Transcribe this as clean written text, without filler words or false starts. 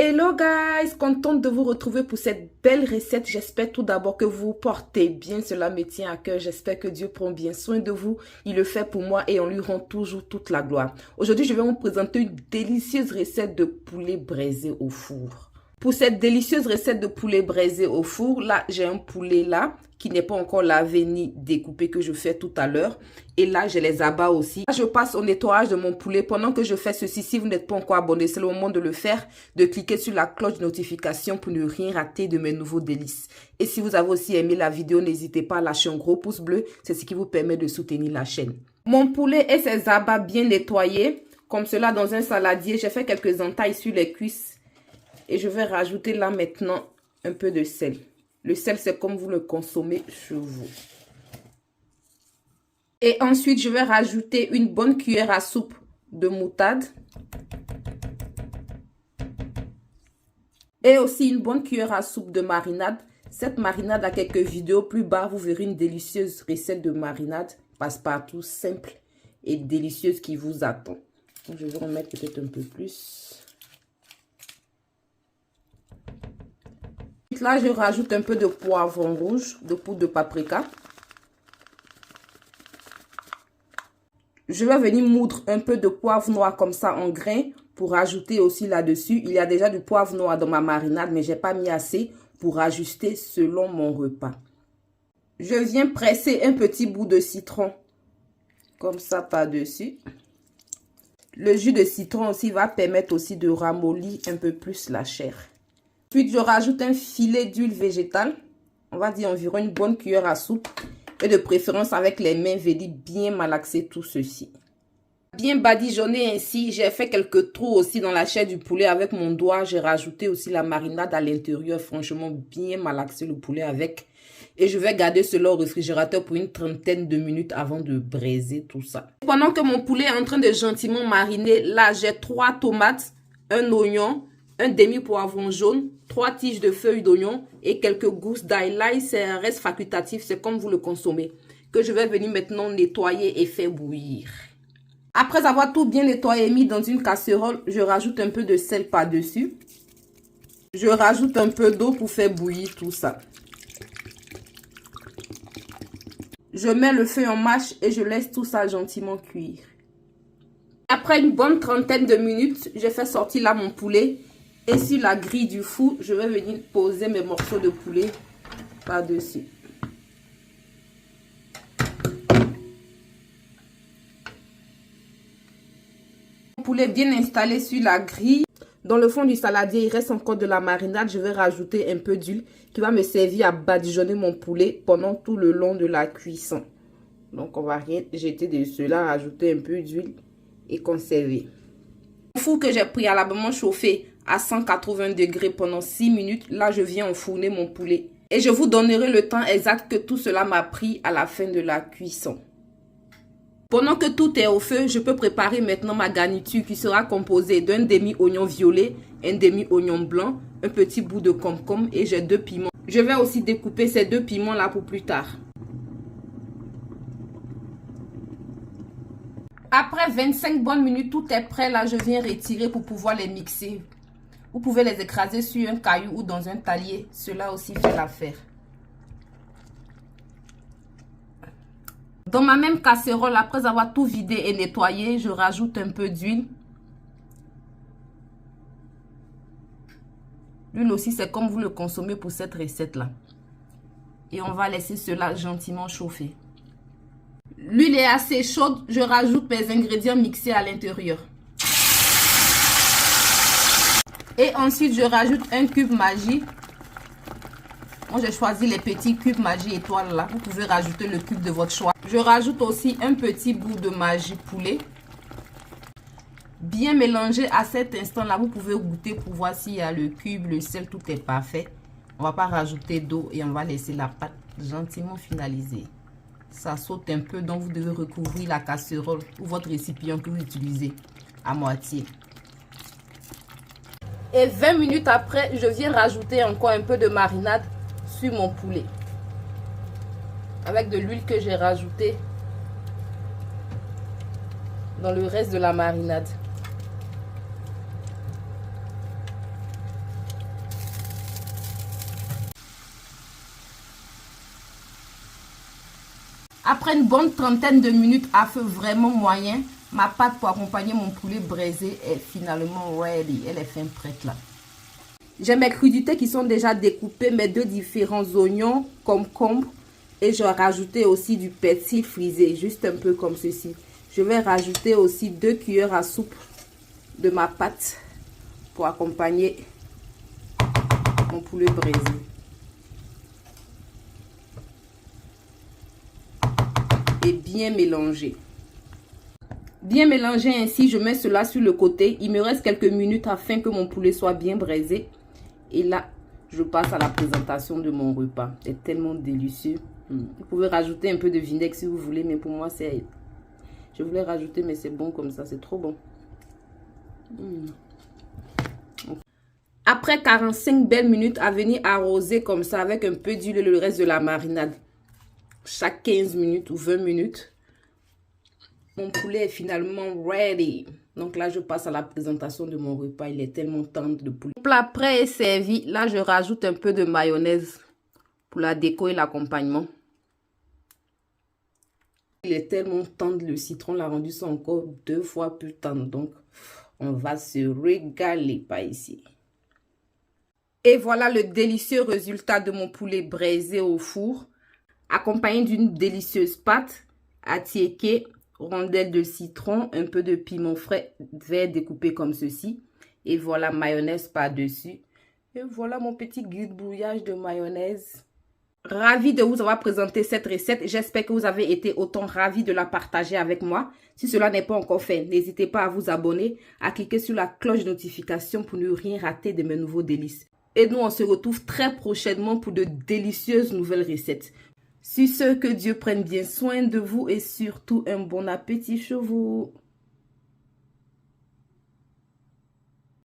Hello guys, contente de vous retrouver pour cette belle recette. J'espère tout d'abord que vous portez bien, cela me tient à cœur. J'espère que Dieu prend bien soin de vous. Il le fait pour moi et on lui rend toujours toute la gloire. Aujourd'hui, je vais vous présenter une délicieuse recette de poulet braisé au four. Pour cette délicieuse recette de poulet braisé au four, là, j'ai un poulet là qui n'est pas encore lavé ni découpé que je fais tout à l'heure. Et là, j'ai les abats aussi. Là, je passe au nettoyage de mon poulet. Pendant que je fais ceci, si vous n'êtes pas encore abonné, c'est le moment de le faire, de cliquer sur la cloche de notification pour ne rien rater de mes nouveaux délices. Et si vous avez aussi aimé la vidéo, n'hésitez pas à lâcher un gros pouce bleu. C'est ce qui vous permet de soutenir la chaîne. Mon poulet et ses abats bien nettoyés, comme cela dans un saladier. J'ai fait quelques entailles sur les cuisses. Et je vais rajouter là maintenant un peu de sel. Le sel, c'est comme vous le consommez chez vous. Et ensuite, je vais rajouter une bonne cuillère à soupe de moutarde. Et aussi une bonne cuillère à soupe de marinade. Cette marinade a quelques vidéos plus bas. Vous verrez une délicieuse recette de marinade passe-partout, simple et délicieuse qui vous attend. Donc, je vais en mettre peut-être un peu plus. Là, je rajoute un peu de poivron rouge, de poudre de paprika. Je vais venir moudre un peu de poivre noir comme ça en grains pour rajouter aussi là-dessus. Il y a déjà du poivre noir dans ma marinade, mais je n'ai pas mis assez pour ajuster selon mon repas. Je viens presser un petit bout de citron comme ça par-dessus. Le jus de citron aussi va permettre aussi de ramollir un peu plus la chair. Ensuite, je rajoute un filet d'huile végétale. On va dire environ une bonne cuillère à soupe. Et de préférence avec les mains, venez bien malaxer tout ceci. Bien badigeonné ainsi, j'ai fait quelques trous aussi dans la chair du poulet avec mon doigt. J'ai rajouté aussi la marinade à l'intérieur. Franchement, bien malaxer le poulet avec. Et je vais garder cela au réfrigérateur pour une trentaine de minutes avant de braiser tout ça. Pendant que mon poulet est en train de gentiment mariner, là, j'ai 3 tomates, un oignon, un demi-poivron jaune, 3 tiges de feuilles d'oignon et quelques gousses d'ail. L'ail, c'est un reste facultatif, c'est comme vous le consommez. Que je vais venir maintenant nettoyer et faire bouillir. Après avoir tout bien nettoyé et mis dans une casserole, je rajoute un peu de sel par-dessus. Je rajoute un peu d'eau pour faire bouillir tout ça. Je mets le feu en marche et je laisse tout ça gentiment cuire. Après une bonne trentaine de minutes, je fais sortir là mon poulet. Et sur la grille du four, je vais venir poser mes morceaux de poulet par-dessus. Mon poulet bien installé sur la grille. Dans le fond du saladier, il reste encore de la marinade. Je vais rajouter un peu d'huile qui va me servir à badigeonner mon poulet pendant tout le long de la cuisson. Donc, on va rien jeter de cela, rajouter un peu d'huile et conserver. Le four que j'ai préalablement chauffé à 180 degrés pendant 6 minutes. Là, je viens enfourner mon poulet. Et je vous donnerai le temps exact que tout cela m'a pris à la fin de la cuisson. Pendant que tout est au feu, je peux préparer maintenant ma garniture qui sera composée d'un demi-oignon violet, un demi-oignon blanc, un petit bout de concombre et j'ai 2 piments. Je vais aussi découper ces 2 piments là pour plus tard. Après 25 bonnes minutes, tout est prêt. Là, je viens retirer pour pouvoir les mixer. Vous pouvez les écraser sur un caillou ou dans un talier. Cela aussi fait l'affaire. Dans ma même casserole, après avoir tout vidé et nettoyé, je rajoute un peu d'huile. L'huile aussi, c'est comme vous le consommez pour cette recette-là. Et on va laisser cela gentiment chauffer. L'huile est assez chaude. Je rajoute mes ingrédients mixés à l'intérieur. Et ensuite, je rajoute un cube Maggi. Moi, j'ai choisi les petits cubes Maggi étoiles là. Vous pouvez rajouter le cube de votre choix. Je rajoute aussi un petit bout de Maggi poulet. Bien mélangé à cet instant-là. Vous pouvez goûter pour voir s'il y a le cube, le sel, tout est parfait. On ne va pas rajouter d'eau et on va laisser la pâte gentiment finaliser. Ça saute un peu, donc vous devez recouvrir la casserole ou votre récipient que vous utilisez à moitié. Et 20 minutes après, je viens rajouter encore un peu de marinade sur mon poulet. Avec de l'huile que j'ai rajoutée dans le reste de la marinade. Après une bonne trentaine de minutes à feu vraiment moyen, ma pâte pour accompagner mon poulet braisé est finalement ready. Elle est fin prête là. J'ai mes crudités qui sont déjà découpées, mes 2 différents oignons, concombre. Et je vais rajouter aussi du persil frisé, juste un peu comme ceci. Je vais rajouter aussi 2 cuillères à soupe de ma pâte pour accompagner mon poulet braisé. Et bien mélanger. Bien mélanger ainsi, je mets cela sur le côté. Il me reste quelques minutes afin que mon poulet soit bien braisé. Et là, je passe à la présentation de mon repas. C'est tellement délicieux. Vous pouvez rajouter un peu de vinaigre si vous voulez, mais pour moi, c'est... Je voulais rajouter, mais c'est bon comme ça. C'est trop bon. Après 45 belles minutes à venir arroser comme ça avec un peu d'huile et le reste de la marinade. Chaque 15 minutes ou 20 minutes. Mon poulet est finalement ready. Donc là, je passe à la présentation de mon repas. Il est tellement tendre de poulet. Le plat prêt est servi. Là, je rajoute un peu de mayonnaise pour la déco et l'accompagnement. Il est tellement tendre. Le citron l'a rendu ça encore 2 fois plus tendre. Donc, on va se régaler par ici. Et voilà le délicieux résultat de mon poulet braisé au four. Accompagné d'une délicieuse pâte à tiéké, rondelles de citron, un peu de piment frais vert découpé comme ceci. Et voilà mayonnaise par-dessus. Et voilà mon petit gribouillage de mayonnaise. Ravi de vous avoir présenté cette recette. J'espère que vous avez été autant ravis de la partager avec moi. Si cela n'est pas encore fait, n'hésitez pas à vous abonner, à cliquer sur la cloche de notification pour ne rien rater de mes nouveaux délices. Et nous, on se retrouve très prochainement pour de délicieuses nouvelles recettes. Sur ce, que Dieu prenne bien soin de vous et surtout un bon appétit chez vous.